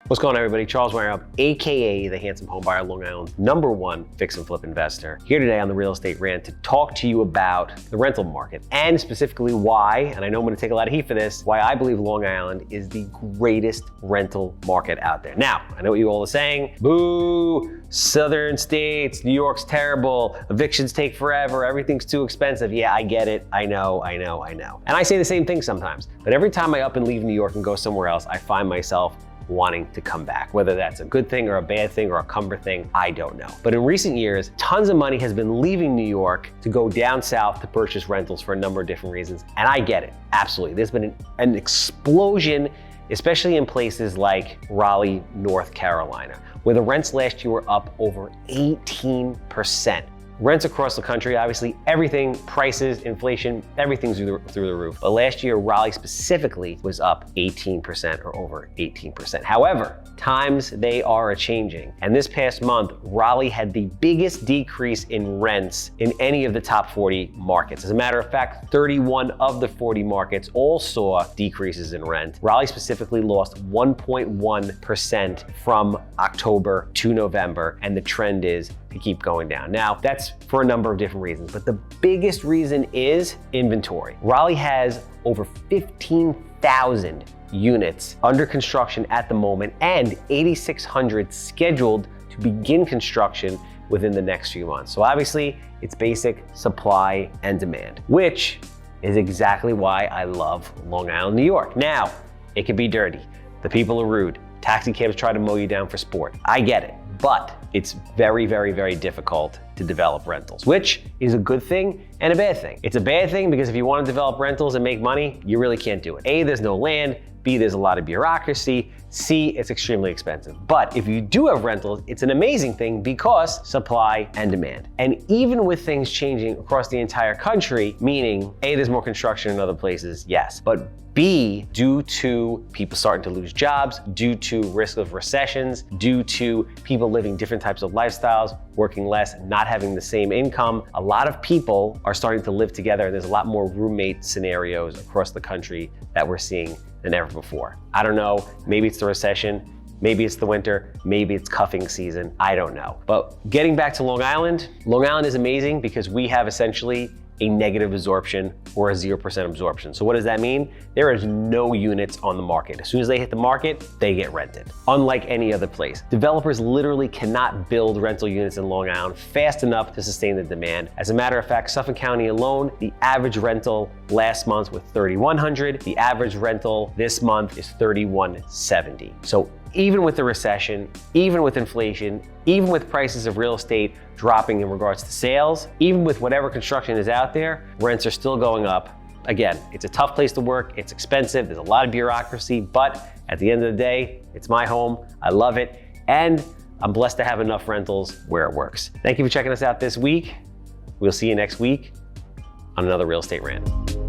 What's going on, everybody? Charles Weinraub, AKA the Handsome Homebuyer, Long Island's #1 fix and flip investor, here today on the Real Estate Rant to talk to you about the rental market and specifically why, and I know I'm gonna take a lot of heat for this, why I believe Long Island is the greatest rental market out there. Now, I know what you all are saying, boo, southern states, New York's terrible, evictions take forever, everything's too expensive. Yeah, I get it, I know. And I say the same thing sometimes, but every time I up and leave New York and go somewhere else, I find myself wanting to come back. Whether that's a good thing or a bad thing or a comfort thing, I don't know. But in recent years, tons of money has been leaving New York to go down south to purchase rentals for a number of different reasons. And I get it, absolutely. There's been an explosion, especially in places like Raleigh, North Carolina, where the rents last year were up over 18%. Rents across the country, obviously everything, prices, inflation, everything's through the roof. But last year, Raleigh specifically was up 18% or over 18%. However, times they are a-changing. And this past month, Raleigh had the biggest decrease in rents in any of the top 40 markets. As a matter of fact, 31 of the 40 markets all saw decreases in rent. Raleigh specifically lost 1.1% from October to November, and the trend is to keep going down. Now, that's for a number of different reasons, but the biggest reason is inventory. Raleigh has over 15,000 units under construction at the moment and 8,600 scheduled to begin construction within the next few months. So obviously, it's basic supply and demand, which is exactly why I love Long Island, New York. Now, it can be dirty. The people are rude. Taxi cabs try to mow you down for sport. I get it. But it's very, very, very difficult to develop rentals, which is a good thing and a bad thing. It's a bad thing because if you want to develop rentals and make money, you really can't do it. A, there's no land. B, there's a lot of bureaucracy. C, it's extremely expensive. But if you do have rentals, it's an amazing thing because supply and demand. And even with things changing across the entire country, meaning A, there's more construction in other places, yes. But B, due to people starting to lose jobs, due to risk of recessions, due to people living different types of lifestyles, working less, not having the same income, a lot of people are starting to live together, and there's a lot more roommate scenarios across the country that we're seeing than ever before. I don't know, maybe it's the recession, maybe it's the winter, maybe it's cuffing season, I don't know. But getting back to Long Island is amazing because we have essentially a negative absorption or a 0% absorption. So what does that mean? There is no units on the market. As soon as they hit the market, they get rented. Unlike any other place. Developers literally cannot build rental units in Long Island fast enough to sustain the demand. As a matter of fact, Suffolk County alone, the average rental last month was $3,100. The average rental this month is $3,170. So even with the recession, even with inflation, even with prices of real estate dropping in regards to sales, even with whatever construction is out there, rents are still going up. Again, it's a tough place to work, it's expensive, there's a lot of bureaucracy, but at the end of the day, it's my home, I love it, and I'm blessed to have enough rentals where it works. Thank you for checking us out this week. We'll see you next week on another Real Estate Rant.